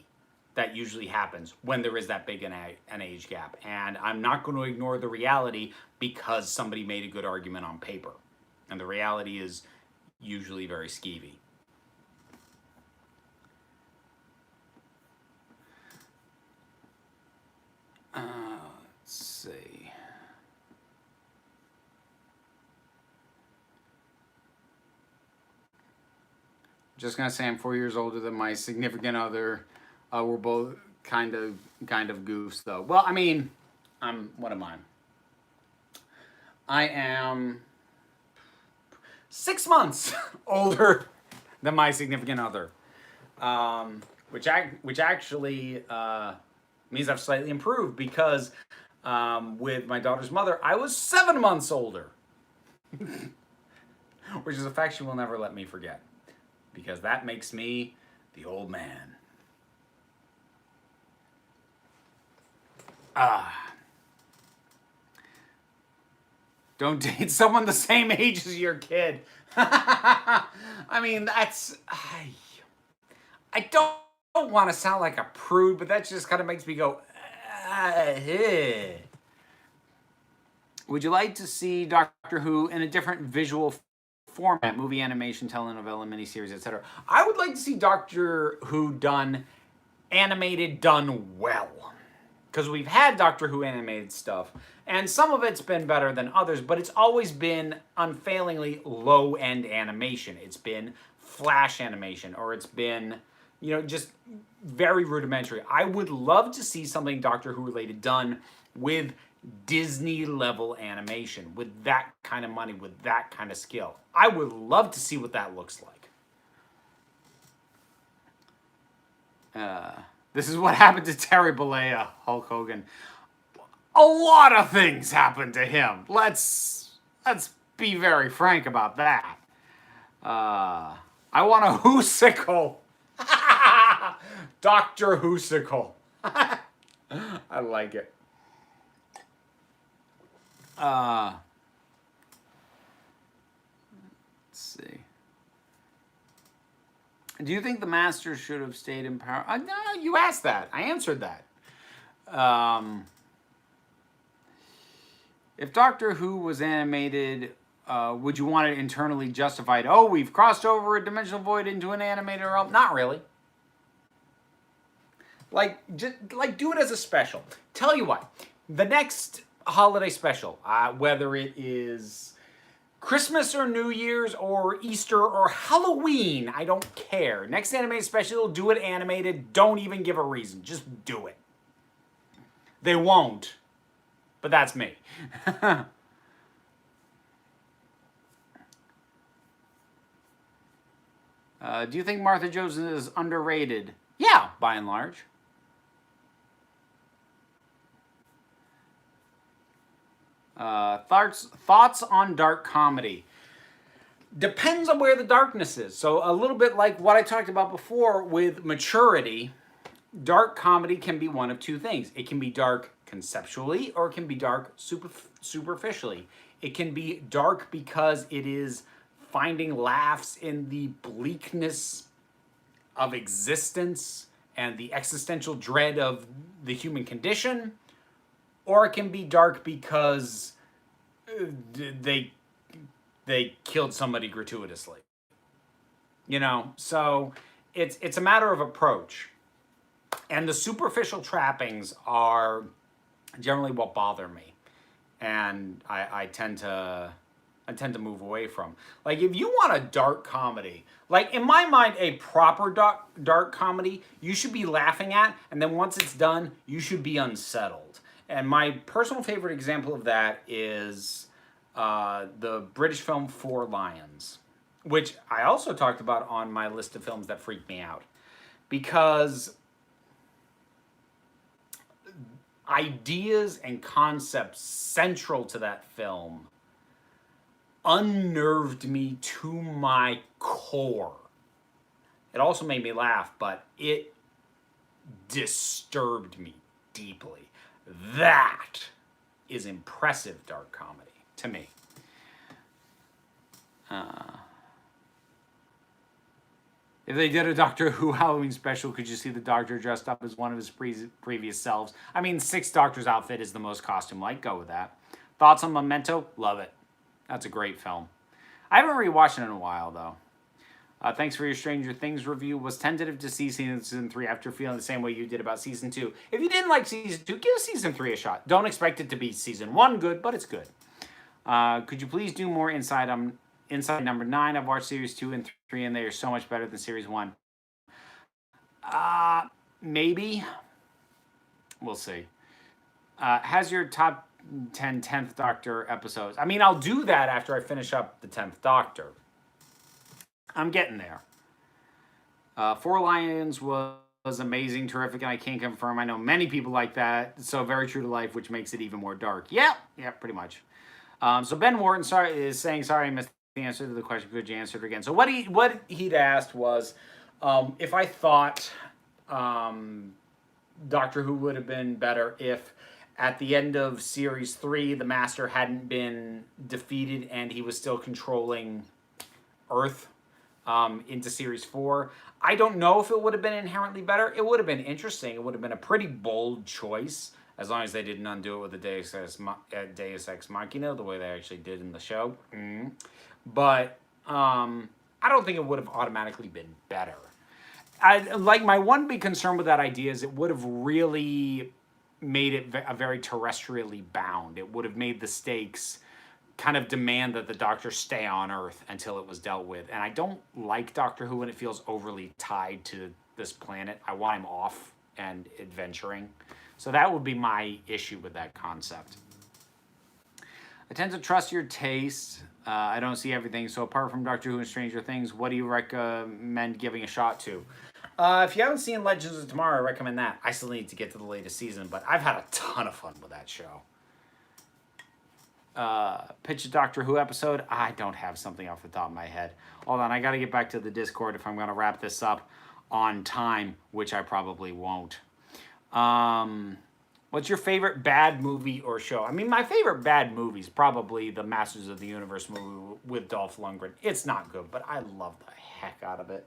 that usually happens when there is that big an age gap. And I'm not going to ignore the reality because somebody made a good argument on paper. And the reality is usually very skeevy. Let's see. Just gonna say I'm 4 years older than my significant other. We're both kind of goofs, though. Well, I mean, what am I? I am 6 months older than my significant other, which actually means I've slightly improved, because with my daughter's mother, I was 7 months older, which is a fact she will never let me forget, because that makes me the old man. Don't date someone the same age as your kid. I mean, that's... I don't want to sound like a prude, but that just kind of makes me go... Would you like to see Doctor Who in a different visual format, movie, animation, telenovela, miniseries, etc.? I would like to see Doctor Who done animated, done well. Because we've had Doctor Who animated stuff, and some of it's been better than others, but it's always been unfailingly low-end animation. It's been flash animation, or it's been, just very rudimentary. I would love to see something Doctor Who related done with Disney-level animation, with that kind of money, with that kind of skill. I would love to see what that looks like. This is what happened to Terry Bollea, Hulk Hogan. A lot of things happened to him. Let's Let's be very frank about that. I want a Hoosicle. Dr. Hoosicle. I like it. Let's see. Do you think the Master should have stayed in power? No, you asked that. I answered that. If Doctor Who was animated, would you want it internally justified? Oh, we've crossed over a dimensional void into an animated realm. Not really. Just do it as a special. Tell you what, the next holiday special, whether it is Christmas or New Year's or Easter or Halloween, I don't care. Next animated special, do it animated. Don't even give a reason. Just do it. They won't, but that's me. Do you think Martha Jones is underrated? Yeah, by and large. Thoughts on dark comedy. Depends on where the darkness is. So a little bit like what I talked about before with maturity, dark comedy can be one of two things. It can be dark conceptually or it can be dark superficially. It can be dark because it is finding laughs in the bleakness of existence and the existential dread of the human condition. Or it can be dark because they killed somebody gratuitously. So it's a matter of approach. And the superficial trappings are generally what bother me. And I tend to move away from. Like, if you want a dark comedy, like in my mind, a proper dark comedy, you should be laughing at, and then once it's done, you should be unsettled. And my personal favorite example of that is the British film Four Lions, which I also talked about on my list of films that freaked me out. Because ideas and concepts central to that film unnerved me to my core. It also made me laugh, but it disturbed me deeply. That is impressive dark comedy to me. If they did a Doctor Who Halloween special, could you see the Doctor dressed up as one of his previous selves? I mean, Sixth Doctor's outfit is the most costume-like. Go with that. Thoughts on Memento? Love it. That's a great film. I haven't rewatched it in a while, though. Thanks for your Stranger Things review. Was tentative to see season 3 after feeling the same way you did about season 2. If you didn't like season 2, give season 3 a shot. Don't expect it to be season 1 good, but it's good. Could you please do more Inside number 9? I've watched series 2 and 3, and they are so much better than series 1. Maybe. We'll see. Has your top 10 10th Doctor episodes? I mean, I'll do that after I finish up the 10th Doctor. I'm getting there. Four Lions was amazing, terrific, and I can't confirm. I know many people like that. So very true to life, which makes it even more dark. Yeah, pretty much. So Ben Wharton is saying, sorry I missed the answer to the question. Could you answer it again? So what he'd asked was if I thought Doctor Who would have been better if at the end of series 3 the Master hadn't been defeated and he was still controlling Earth. Into series 4. I don't know if it would have been inherently better. It would have been interesting. It would have been a pretty bold choice, as long as they didn't undo it with the Deus Ex Machina, the way they actually did in the show. But I don't think it would have automatically been better. My one big concern with that idea is it would have really made it a very terrestrially bound. It would have made the stakes kind of demand that the Doctor stay on Earth until it was dealt with. And I don't like Doctor Who when it feels overly tied to this planet. I want him off and adventuring. So that would be my issue with that concept. I tend to trust your taste. I don't see everything. So apart from Doctor Who and Stranger Things, what do you recommend giving a shot to? If you haven't seen Legends of Tomorrow, I recommend that. I still need to get to the latest season, but I've had a ton of fun with that show. pitch a Doctor Who episode. I don't have something off the top of my head. Hold on, I got to get back to the Discord if I'm going to wrap this up on time, which I probably won't. What's your favorite bad movie or show? I mean, my favorite bad movie is probably the Masters of the Universe movie with Dolph Lundgren. It's not good, but I love the heck out of it.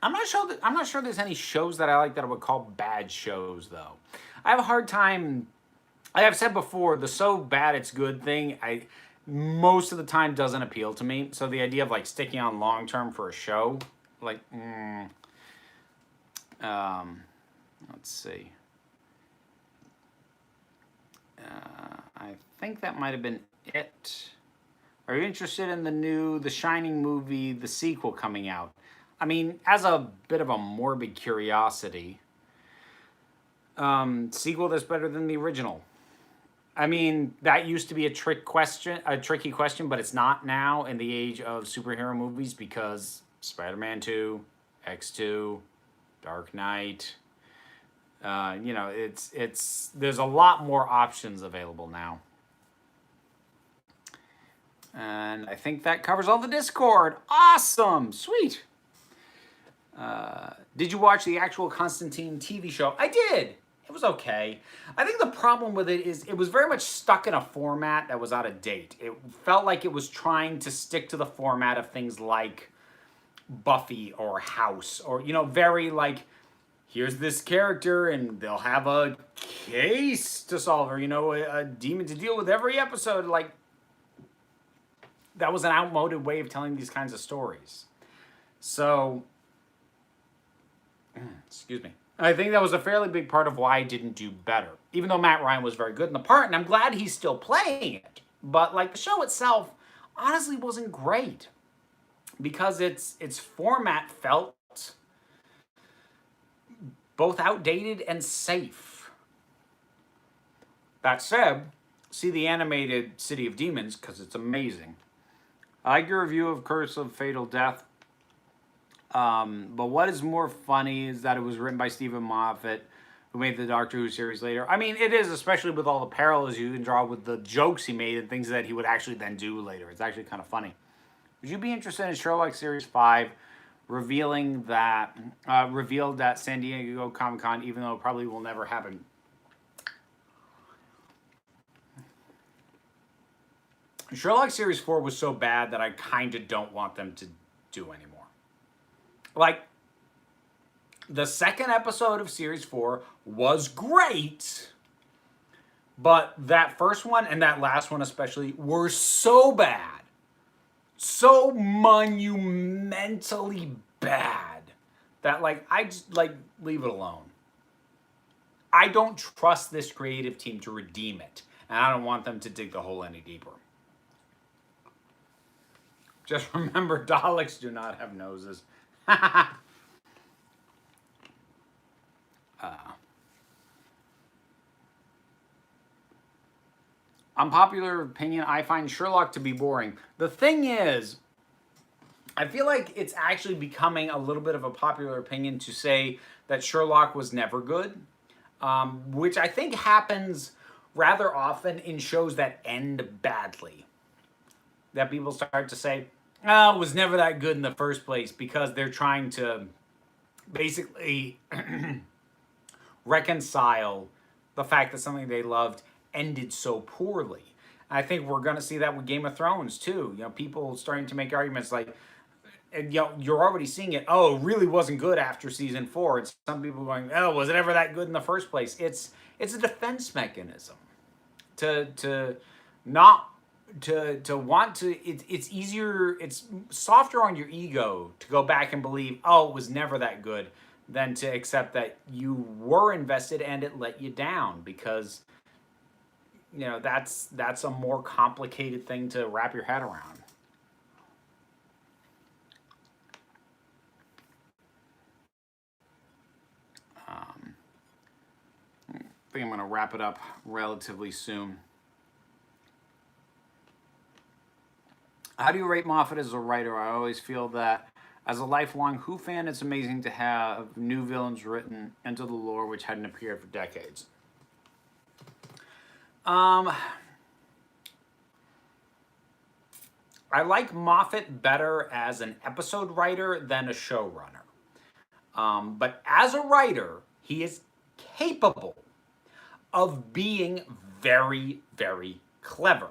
I'm not sure there's any shows that I like that I would call bad shows, though. I have a hard time. I have said before, the so bad it's good thing, most of the time doesn't appeal to me. So the idea of like sticking on long term for a show, like, let's see. I think that might have been it. Are you interested in the Shining movie, the sequel coming out? I mean, as a bit of a morbid curiosity, sequel that's better than the original. I mean, that used to be a tricky question, but it's not now in the age of superhero movies because Spider-Man 2, X2, Dark Knight, there's a lot more options available now. And I think that covers all the Discord. Awesome, sweet. Did you watch the actual Constantine TV show? I did. It was okay. I think the problem with it is it was very much stuck in a format that was out of date. It felt like it was trying to stick to the format of things like Buffy or House or, very like, here's this character and they'll have a case to solve or, a demon to deal with every episode. Like, that was an outmoded way of telling these kinds of stories. So, excuse me. I think that was a fairly big part of why I didn't do better. Even though Matt Ryan was very good in the part, and I'm glad he's still playing it. But like the show itself, honestly wasn't great. Because its format felt both outdated and safe. That said, see the animated City of Demons, because it's amazing. I like your review of Curse of Fatal Death. But what is more funny is that it was written by Stephen Moffat, who made the Doctor Who series later. I mean, it is, especially with all the parallels you can draw with the jokes he made and things that he would actually then do later. It's actually kind of funny. Would you be interested in Sherlock Series 5 revealed at San Diego Comic-Con, even though it probably will never happen? Sherlock Series 4 was so bad that I kind of don't want them to do anymore. Like, the second episode of Series 4 was great, but that first one and that last one especially were so bad, so monumentally bad, that, like, I just, like, leave it alone. I don't trust this creative team to redeem it, and I don't want them to dig the hole any deeper. Just remember, Daleks do not have noses. Unpopular opinion, I find Sherlock to be boring. The thing is, I feel like it's actually becoming a little bit of a popular opinion to say that Sherlock was never good, which I think happens rather often in shows that end badly. That people start to say, oh, it was never that good in the first place because they're trying to basically reconcile the fact that something they loved ended so poorly. I think we're going to see that with Game of Thrones too. People starting to make arguments like, you're already seeing it. Oh, it really wasn't good after season 4. It's some people going, oh, was it ever that good in the first place? It's a defense mechanism to want to. It's easier. It's softer on your ego to go back and believe, oh, it was never that good, than to accept that you were invested and it let you down because that's a more complicated thing to wrap your head around. I think I'm going to wrap it up relatively soon. How do you rate Moffat as a writer? I always feel that as a lifelong Who fan, it's amazing to have new villains written into the lore which hadn't appeared for decades. I like Moffat better as an episode writer than a showrunner. But as a writer, he is capable of being very, very clever.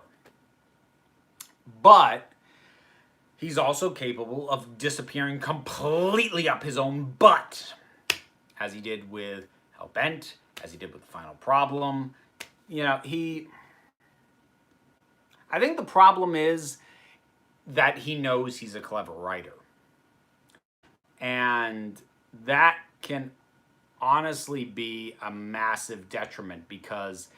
But he's also capable of disappearing completely up his own butt, as he did with Hellbent, as he did with The Final Problem. You know, I think the problem is that he knows he's a clever writer. And that can honestly be a massive detriment, because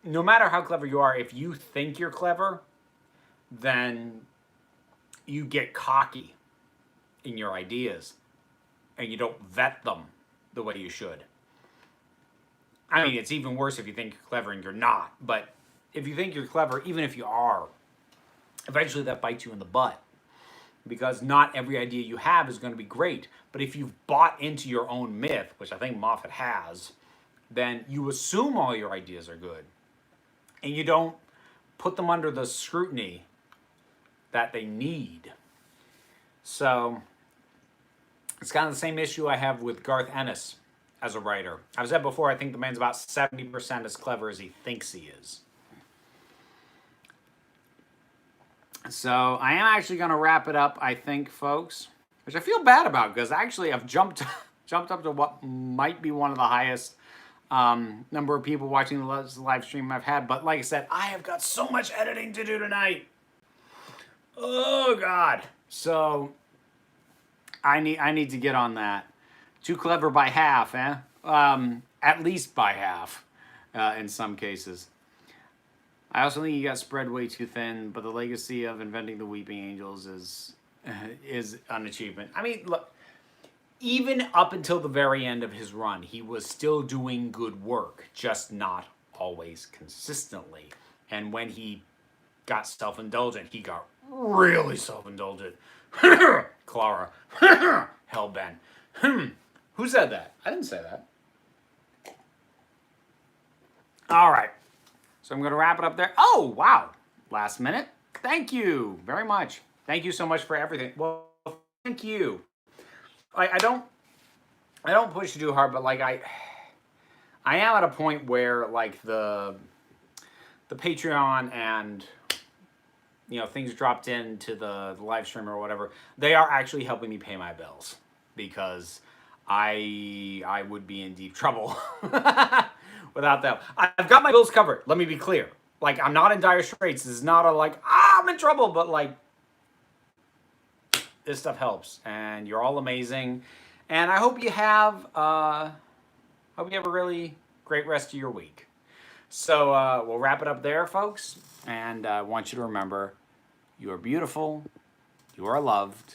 no matter how clever you are, if you think you're clever, then you get cocky in your ideas and you don't vet them the way you should. I mean, it's even worse if you think you're clever and you're not. But if you think you're clever, even if you are, eventually that bites you in the butt. Because not every idea you have is going to be great. But if you've bought into your own myth, which I think Moffat has, then you assume all your ideas are good. And you don't put them under the scrutiny that they need. So it's kind of the same issue I have with Garth Ennis as a writer. I've said before, I think the man's about 70% as clever as he thinks he is. So I am actually going to wrap it up, I think, folks, which I feel bad about, because actually I've jumped up to what might be one of the highest number of people watching the live stream I've had. But like I said, I have got so much editing to do tonight. Oh God! So I need to get on that. Too clever by half, eh? At least by half, in some cases. I also think you got spread way too thin, but the legacy of inventing the Weeping Angels is an achievement. I mean, look, even up until the very end of his run, he was still doing good work, just not always consistently. And when he got self-indulgent, he got really self-indulgent. Clara. Hellbent. Who said that? I didn't say that. All right. So I'm going to wrap it up there. Oh, wow. Last minute. Thank you very much. Thank you so much for everything. Well, thank you. I don't push too hard, but like I am at a point where like the Patreon and things dropped into the live stream or whatever, they are actually helping me pay my bills, because I would be in deep trouble without them. I've got my bills covered. Let me be clear. Like, I'm not in dire straits. This is not a like, I'm in trouble, but like, this stuff helps, and you're all amazing. And I hope you have a really great rest of your week. So we'll wrap it up there, folks. And I want you to remember, you are beautiful, you are loved,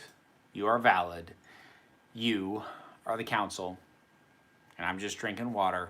you are valid, you are the council, and I'm just drinking water.